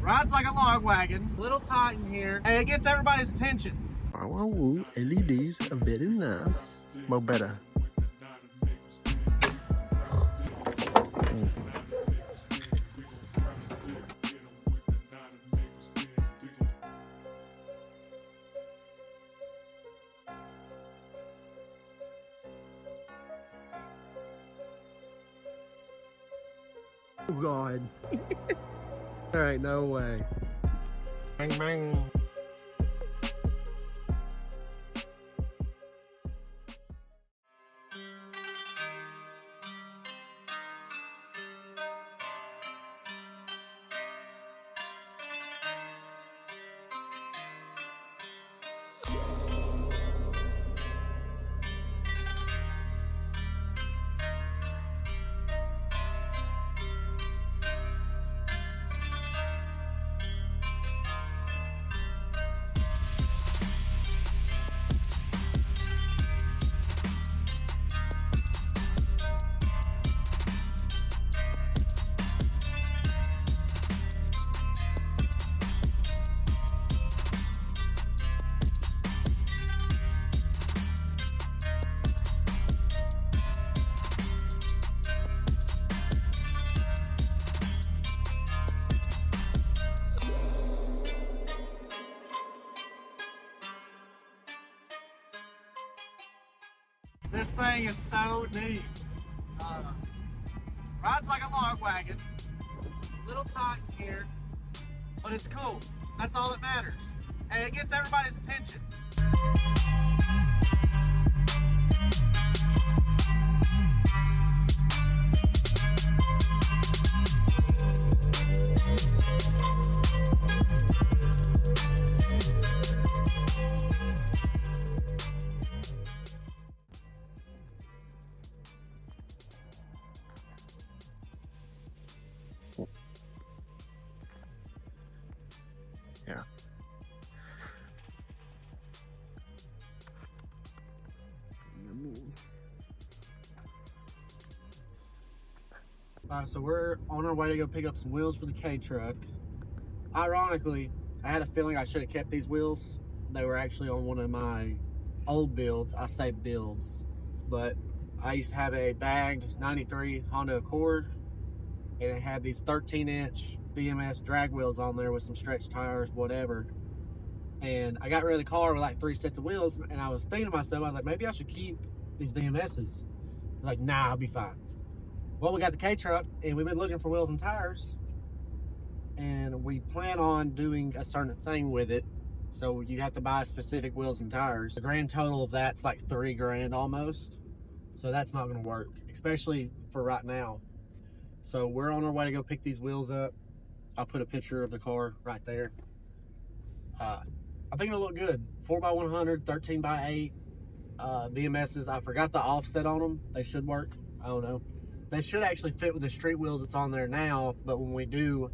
Rides like a log wagon, little tight in here, and it gets everybody's attention. Wow, LEDs are very nice, but better. Oh God. There ain't no way. Bang bang. This thing is so neat. Rides like a log wagon, little tight in here, but it's cool. That's all that matters. And it gets everybody's attention. Yeah. So we're on our way to go pick up some wheels for the K truck. Ironically, I had a feeling I should have kept these wheels. They were actually on one of my old builds. I say builds, but I used to have a bagged 93 Honda Accord, and it had these 13-inch BMS drag wheels on there with some stretch tires, whatever. And I got rid of the car with like 3 sets of wheels, and I was thinking to myself, I was like, maybe I should keep these BMSs. Like, nah, I'll be fine. Well, we got the K truck, and we've been looking for wheels and tires, and we plan on doing a certain thing with it. So you have to buy specific wheels and tires. The grand total of that's like $3 grand almost. So that's not gonna work, especially for right now. So we're on our way to go pick these wheels up. I'll put a picture of the car right there. I think it'll look good. 4x100, 13x8 BMSs. I forgot the offset on them. They should work. I don't know. They should actually fit with the street wheels that's on there now, but when we do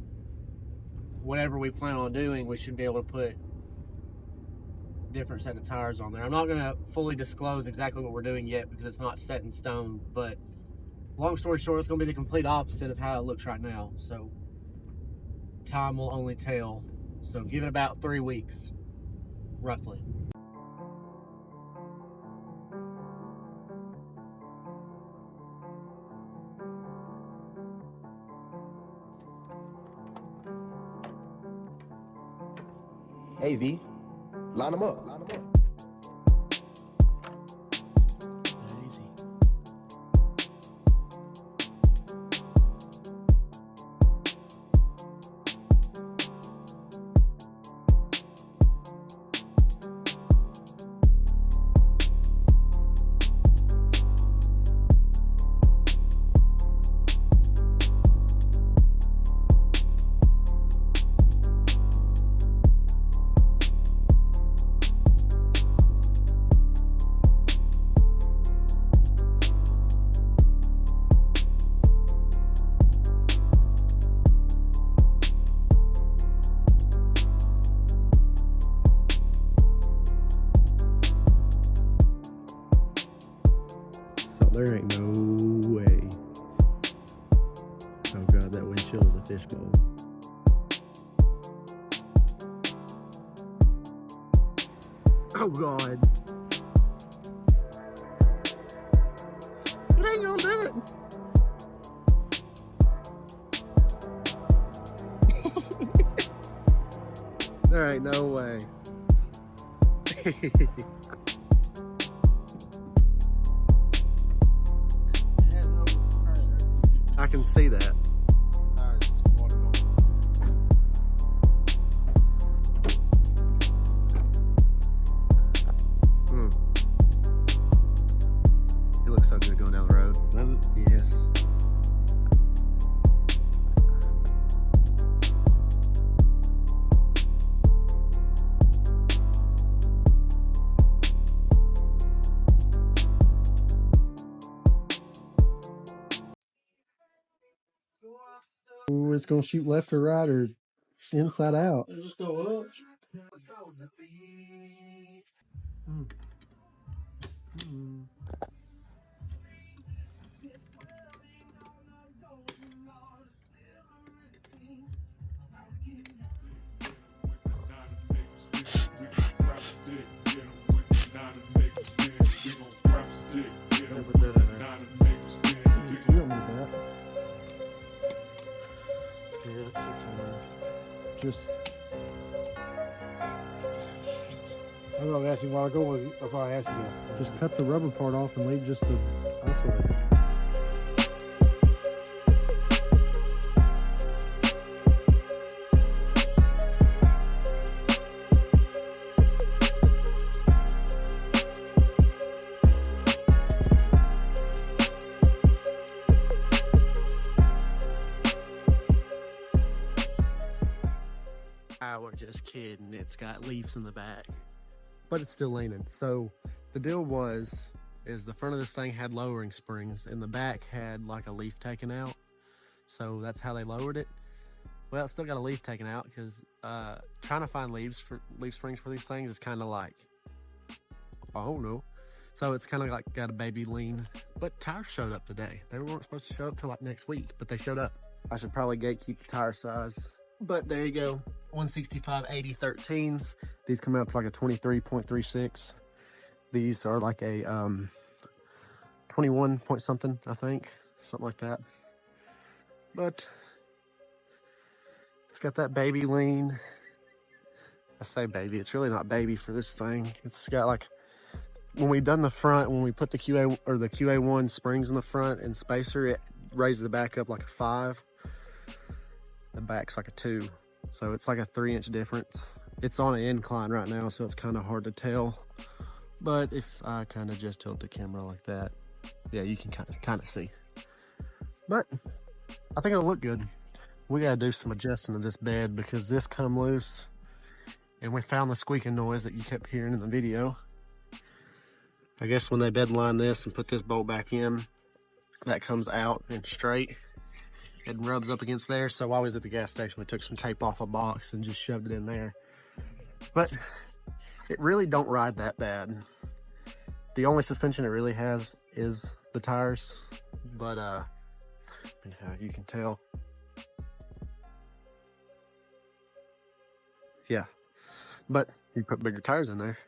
whatever we plan on doing, we should be able to put different set of tires on there. I'm not gonna fully disclose exactly what we're doing yet because it's not set in stone, but long story short, it's gonna be the complete opposite of how it looks right now. So time will only tell. So give it about 3 weeks, roughly. Hey V, line them up. Easy. There ain't no way. Oh God, that windshield is a fishbowl. Oh God. It ain't gonna do it. There ain't no way. I can see that. It looks so good going down the road. Does it? Yes. Ooh, it's gonna shoot left or right or inside out. Just go up. Mm. Mm. You don't need that. Yeah, it's on. Just I was gonna ask you a while ago, that's why I asked you that. just cut the rubber part off and leave just the isolator. We're just kidding. It's got leaves in the back, but it's still leaning. So the deal is the front of this thing had lowering springs and the back had like a leaf taken out. So that's how they lowered it. Well, it's still got a leaf taken out because trying to find leaf springs for these things is kind of like, I don't know. So it's kind of like got a baby lean. But tires showed up today. They weren't supposed to show up till like next week, but they showed up. I should probably gatekeep the tire size. But there you go, 165/80 13s. These come out to like a 23.36. These are like a 21 point something, I think, something like that. But it's got that baby lean. I say baby, it's really not baby for this thing. It's got like, when we done the front, when we put the QA or the QA1 springs in the front and spacer, it raised the back up like a 5. The back's like a 2, so it's like a 3-inch difference. It's on an incline right now, so it's kind of hard to tell, but if I kind of just tilt the camera like that, yeah, you can kind of see. But I think it'll look good. We gotta do some adjusting to this bed because this come loose and we found the squeaking noise that you kept hearing in the video. I guess when they bed line this and put this bolt back in, that comes out and straight. It rubs up against there. So while we was at the gas station, we took some tape off a box and just shoved it in there. But it really don't ride that bad. The only suspension it really has is the tires. But you can tell. Yeah. But you put bigger tires in there,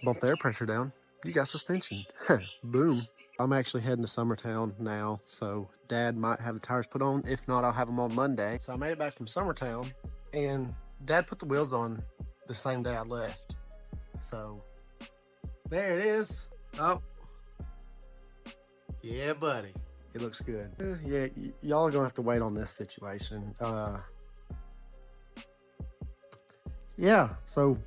bump the air pressure down, you got suspension. Boom. I'm actually heading to Summertown now, so Dad might have the tires put on. If not, I'll have them on Monday. So I made it back from Summertown, and Dad put the wheels on the same day I left. So there it is. Oh, yeah, buddy. It looks good. Yeah, y'all are gonna have to wait on this situation. Yeah, so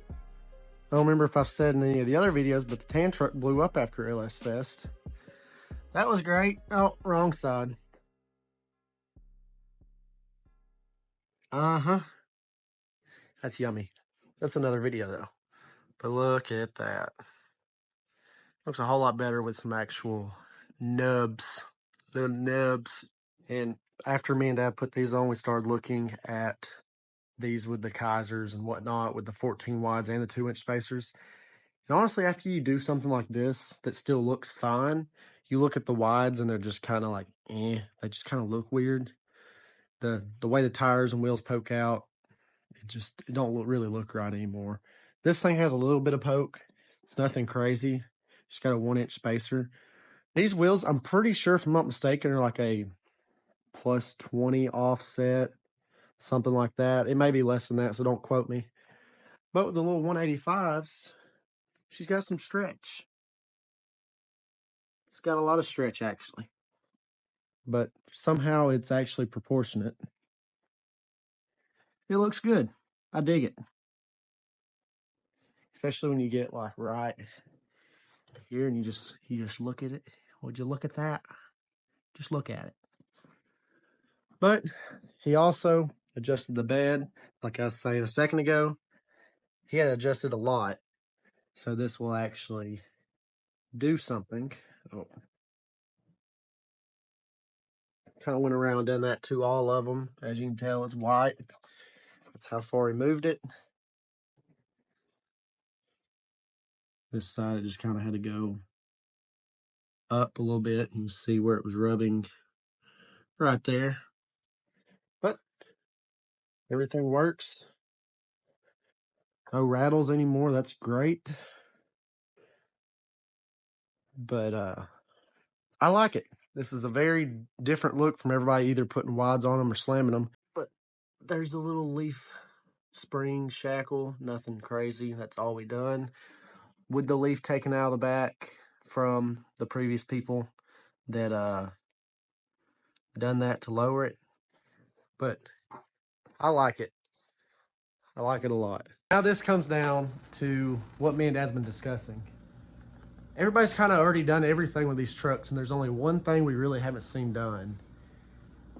I don't remember if I've said in any of the other videos, but the tan truck blew up after LS Fest. That was great. Oh, wrong side. Uh-huh. That's yummy. That's another video though. But look at that. Looks a whole lot better with some actual nubs. Little nubs. And after me and Dad put these on, we started looking at these with the Kaisers and whatnot, with the 14 wides and the 2-inch spacers. And honestly, after you do something like this that still looks fine, you look at the wides and they're just kind of like, they just kind of look weird. The way the tires and wheels poke out, it don't really look right anymore. This thing has a little bit of poke. It's nothing crazy. Just got a 1-inch spacer. These wheels, I'm pretty sure, if I'm not mistaken, are like a plus 20 offset, something like that. It may be less than that, so don't quote me. But with the little 185s, she's got some stretch. It's got a lot of stretch, actually. But somehow it's actually proportionate. It looks good. I dig it. Especially when you get like right here and you just look at it. Would you look at that? Just look at it. But he also adjusted the bed, like I was saying a second ago. He had adjusted a lot. So this will actually do something. Oh. Kind of went around and done that to all of them. As you can tell, it's white. That's how far he moved it. This side, it just kind of had to go up a little bit and see where it was rubbing right there. But everything works. No rattles anymore. That's great. But I like it. This is a very different look from everybody either putting wides on them or slamming them. But there's a little leaf spring shackle. Nothing crazy. That's all we done. With the leaf taken out of the back from the previous people that done that to lower it. But I like it. I like it a lot. Now this comes down to what me and Dad's been discussing. Everybody's kind of already done everything with these trucks, and there's only one thing we really haven't seen done.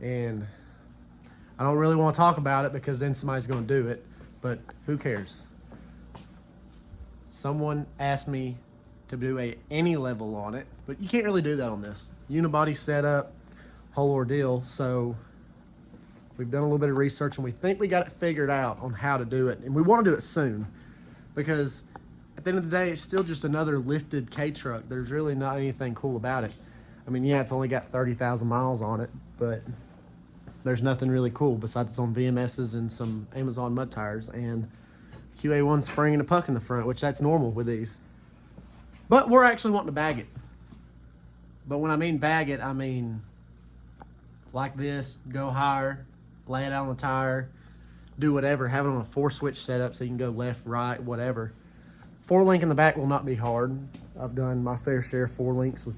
And I don't really want to talk about it because then somebody's going to do it, but who cares? Someone asked me to do any level on it, but you can't really do that on this. Unibody setup, whole ordeal. So we've done a little bit of research and we think we got it figured out on how to do it. And we want to do it soon because at the end of the day, it's still just another lifted K-truck. There's really not anything cool about it. I mean, yeah, it's only got 30,000 miles on it, but there's nothing really cool besides it's on VMSs and some Amazon mud tires and QA1 spring and a puck in the front, which that's normal with these. But we're actually wanting to bag it. But when I mean bag it, I mean like this, go higher, lay it out on the tire, do whatever, have it on a 4-switch setup so you can go left, right, whatever. 4-link in the back will not be hard. I've done my fair share of 4-links with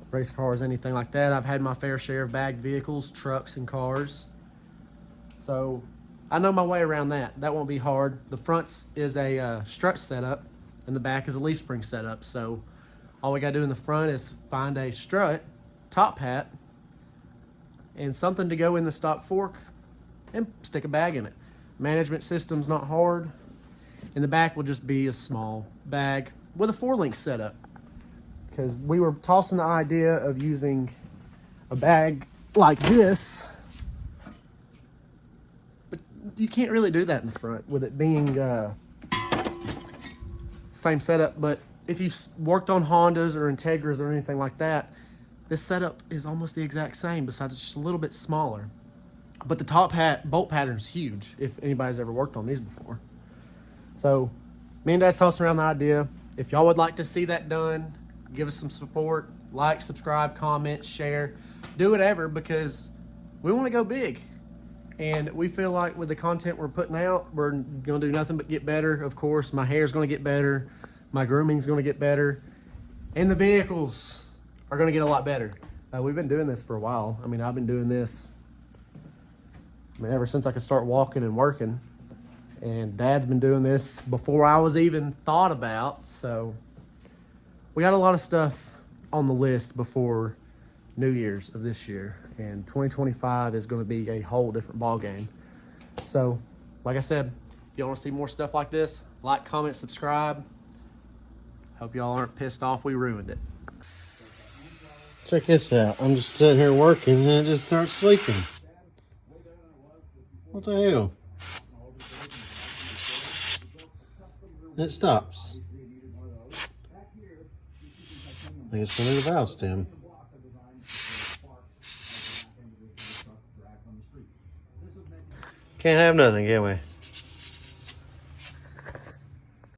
race cars, anything like that. I've had my fair share of bagged vehicles, trucks, and cars. So I know my way around that. That won't be hard. The front is a strut setup, and the back is a leaf spring setup. So all we gotta do in the front is find a strut, top hat, and something to go in the stock fork, and stick a bag in it. Management system's not hard. In the back will just be a small bag with a 4-link setup. Because we were tossing the idea of using a bag like this, but you can't really do that in the front with it being same setup. But if you've worked on Hondas or Integras or anything like that, this setup is almost the exact same, besides it's just a little bit smaller. But the top hat bolt pattern is huge if anybody's ever worked on these before. So me and Dad's tossing around the idea. If y'all would like to see that done, give us some support, like, subscribe, comment, share, do whatever, because we want to go big. And we feel like with the content we're putting out, we're going to do nothing but get better. Of course, my hair's going to get better. My grooming's going to get better. And the vehicles are going to get a lot better. We've been doing this for a while. I mean, I've been doing this, ever since I could start walking and working. And Dad's been doing this before I was even thought about. So we got a lot of stuff on the list before New Year's of this year. And 2025 is going to be a whole different ball game. So, like I said, if you want to see more stuff like this, like, comment, subscribe. Hope y'all aren't pissed off we ruined it. Check this out. I'm just sitting here working and I just start sleeping. What the hell? It stops. I think it's going to the valve stem. Can't have nothing, can we?